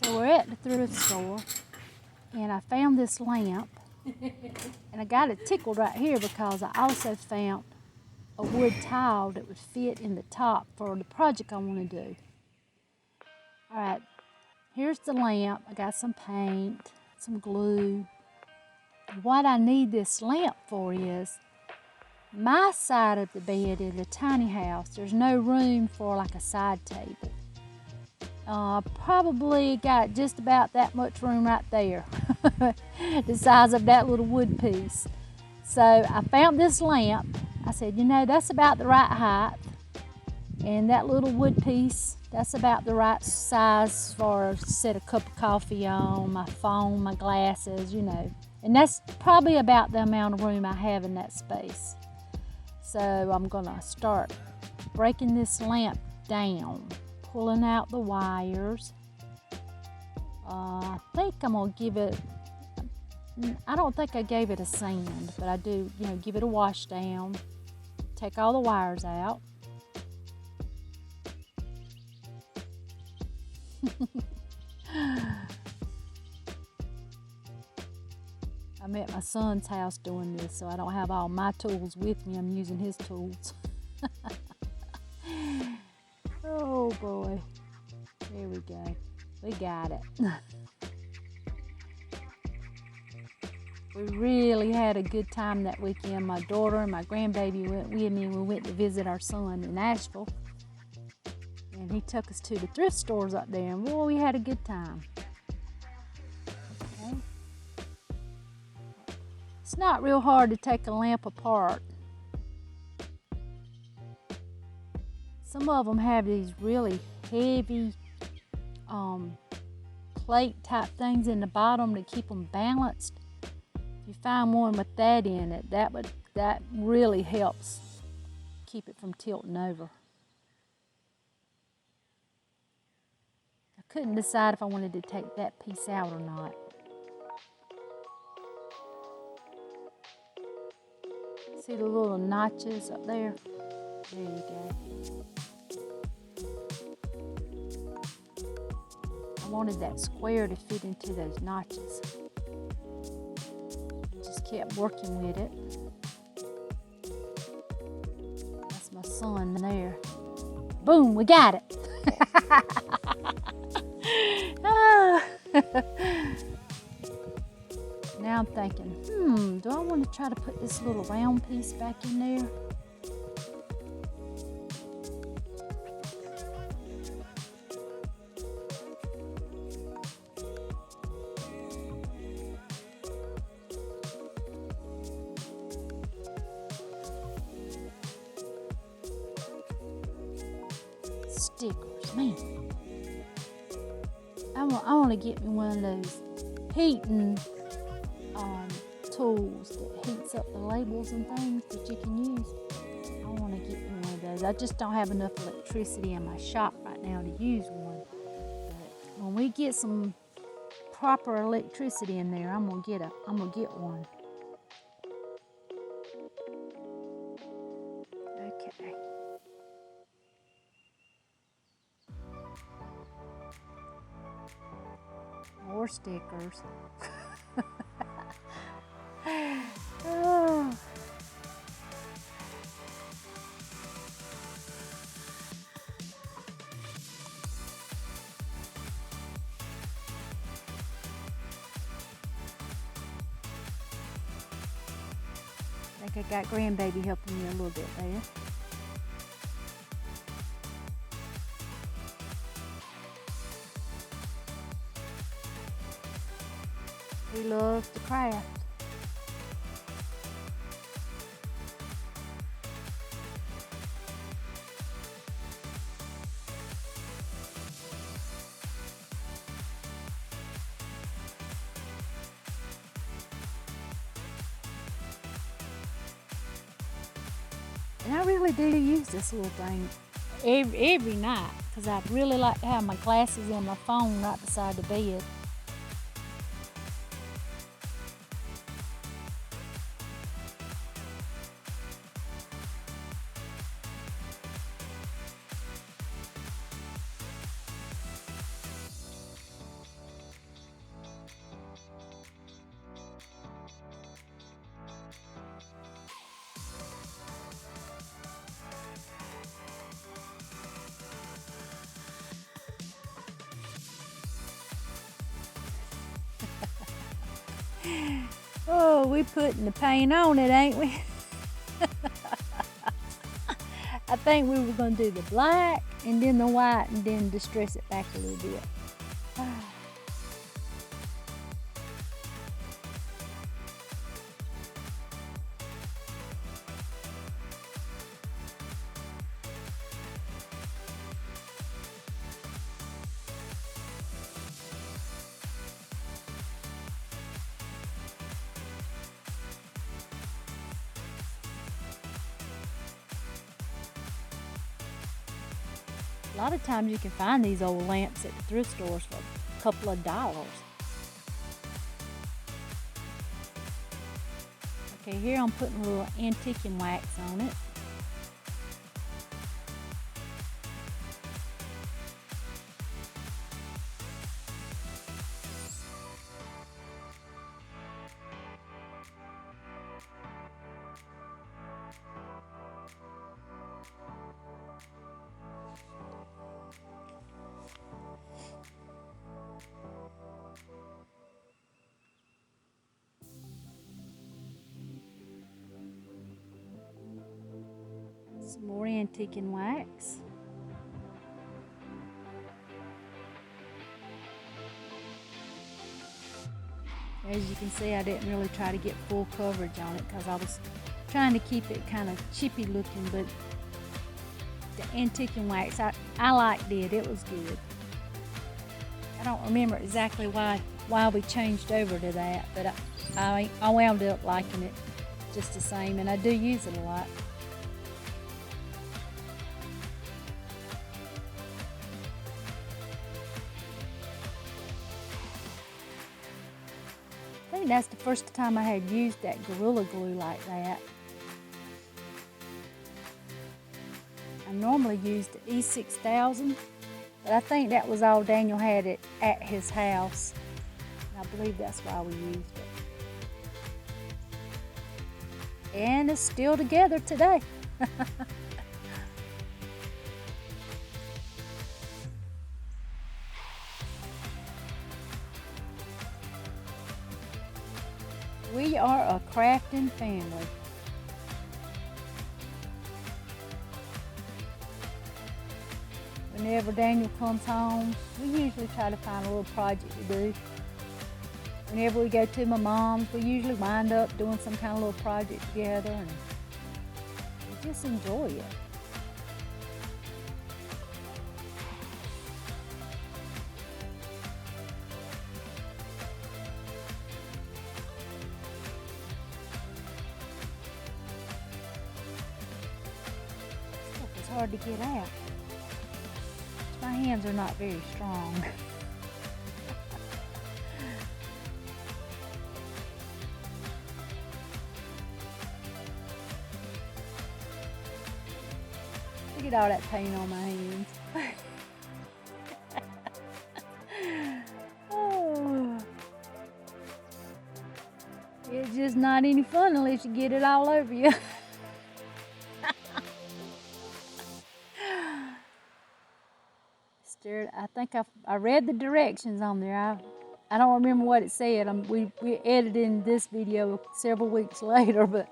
So we're at the thrift store, and I found this lamp, and I got it tickled right here because I also found a wood tile that would fit in the top for the project I want to do. All right, here's the lamp. I got some paint, some glue. What I need this lamp for is my side of the bed is a tiny house. There's no room for like a side table. Probably got just about that much room right there, the size of that little wood piece. So I found this lamp. I said, you know, that's about the right height, and that little wood piece, that's about the right size for set a cup of coffee on, my phone, my glasses, you know. And that's probably about the amount of room I have in that space. So I'm gonna start breaking this lamp down, pulling out the wires. I think I'm gonna give it, I don't think I gave it a sand, but I do, you know, give it a wash down, take all the wires out. I'm at my son's house doing this, so I don't have all my tools with me. I'm using his tools. Oh boy. There we go. We got it. We really had a good time that weekend. My daughter and my grandbaby went with me, and we went to visit our son in Nashville. And he took us to the thrift stores up there, and boy, we had a good time. Okay. It's not real hard to take a lamp apart. Some of them have these really heavy plate type things in the bottom to keep them balanced. If you find one with that in it, that really helps keep it from tilting over. I couldn't decide if I wanted to take that piece out or not. See the little notches up there? There you go. I wanted that square to fit into those notches. Just kept working with it. That's my son there. Boom, we got it. Now I'm thinking, do I want to try to put this little round piece back in there? Stickers, man. I want to get me one of those heating tools that heats up the labels and things that you can use. I want to get me one of those. I just don't have enough electricity in my shop right now to use one. But when we get some proper electricity in there, I'm gonna get one. Okay. More stickers. Oh. I think I got grandbaby helping me a little bit there. He loves to craft. And I really do use this little thing every night because I really like to have my glasses and my phone right beside the bed. Oh, we putting the paint on it, ain't we? I think we were going to do the black and then the white and then distress it back a little bit. A lot of times you can find these old lamps at the thrift stores for a couple of dollars. Okay, here I'm putting a little antiquing wax on it. Some more antiquing wax. As you can see, I didn't really try to get full coverage on it because I was trying to keep it kind of chippy looking, but the antiquing wax, I liked it. It was good. I don't remember exactly why we changed over to that, but I wound up liking it just the same, and I do use it a lot. I think that's the first time I had used that Gorilla Glue like that. I normally use the E6000, but I think that was all Daniel had it at his house. I believe that's why we used it. And it's still together today. We are a crafting family. Whenever Daniel comes home, we usually try to find a little project to do. Whenever we go to my mom's, we usually wind up doing some kind of little project together, and we just enjoy it. It's hard to get out. My hands are not very strong. Look at all that paint on my hands. Oh. It's just not any fun unless you get it all over you. I think I read the directions on there. I don't remember what it said. We edited in this video several weeks later, but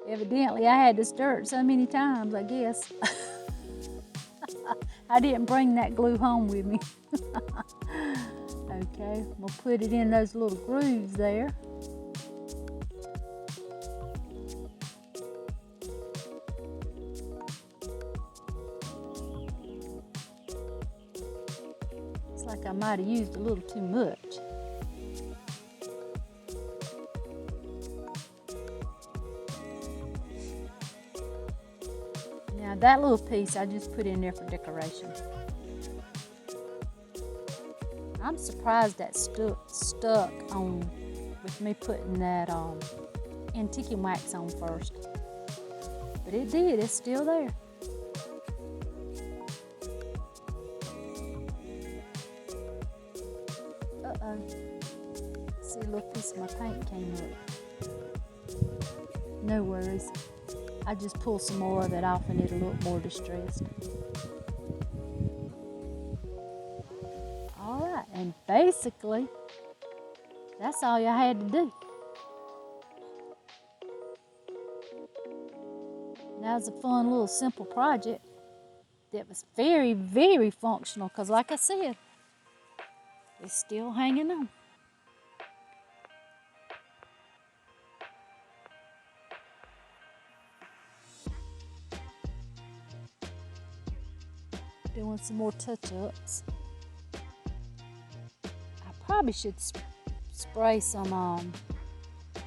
evidently I had to stir it so many times, I guess. I didn't bring that glue home with me. Okay, we'll put it in those little grooves there. Like I might have used a little too much. Now that little piece I just put in there for decoration. I'm surprised that stuck on with me putting that antiquing wax on first. But it did, it's still there. See, a little piece of my paint came up. No worries. I just pull some more of it off and it'll look more distressed. Alright, and basically That's all you had to do. That was a fun little simple project that was very, very functional because like I said, it's still hanging on. Doing some more touch-ups. I probably should spray some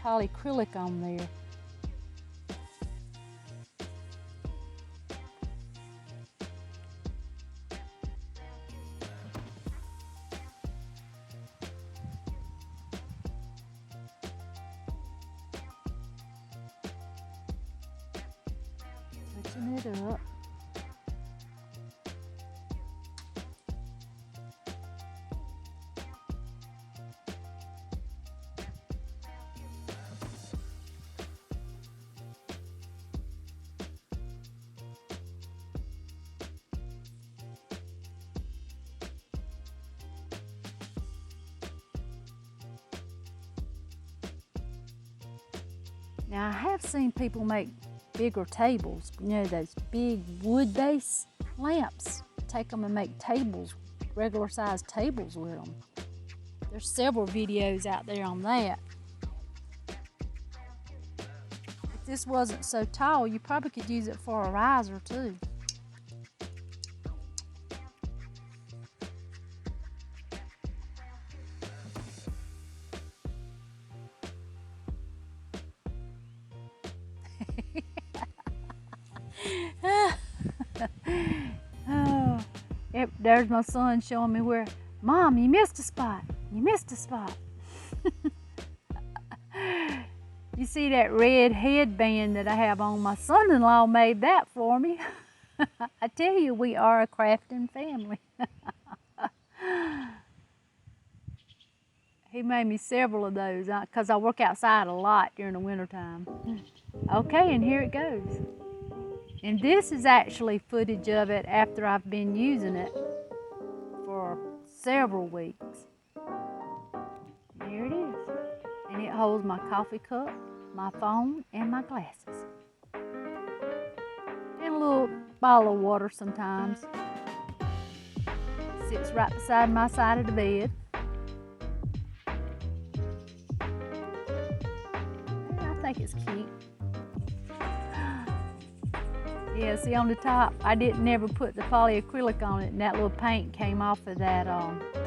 polyacrylic on there. Touching it up. Now I have seen people make bigger tables, you know, those big wood base lamps. Take them and make tables, regular sized tables with them. There's several videos out there on that. If this wasn't so tall, you probably could use it for a riser too. Oh, yep, there's my son showing me where, Mom, you missed a spot. You missed a spot. You see that red headband that I have on? My son-in-law made that for me. I tell you, we are a crafting family. He made me several of those because I work outside a lot during the wintertime. Okay, and here it goes. And this is actually footage of it after I've been using it for several weeks. There it is. And it holds my coffee cup, my phone, and my glasses. And a little bottle of water sometimes. Sits right beside my side of the bed. And I think it's cute. Yeah, see on the top, I didn't never put the polyacrylic on it, and that little paint came off of that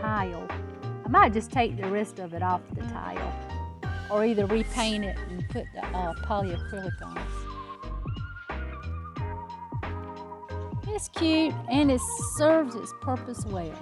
tile. I might just take the rest of it off the tile, or either repaint it and put the polyacrylic on it. It's cute, and it serves its purpose well.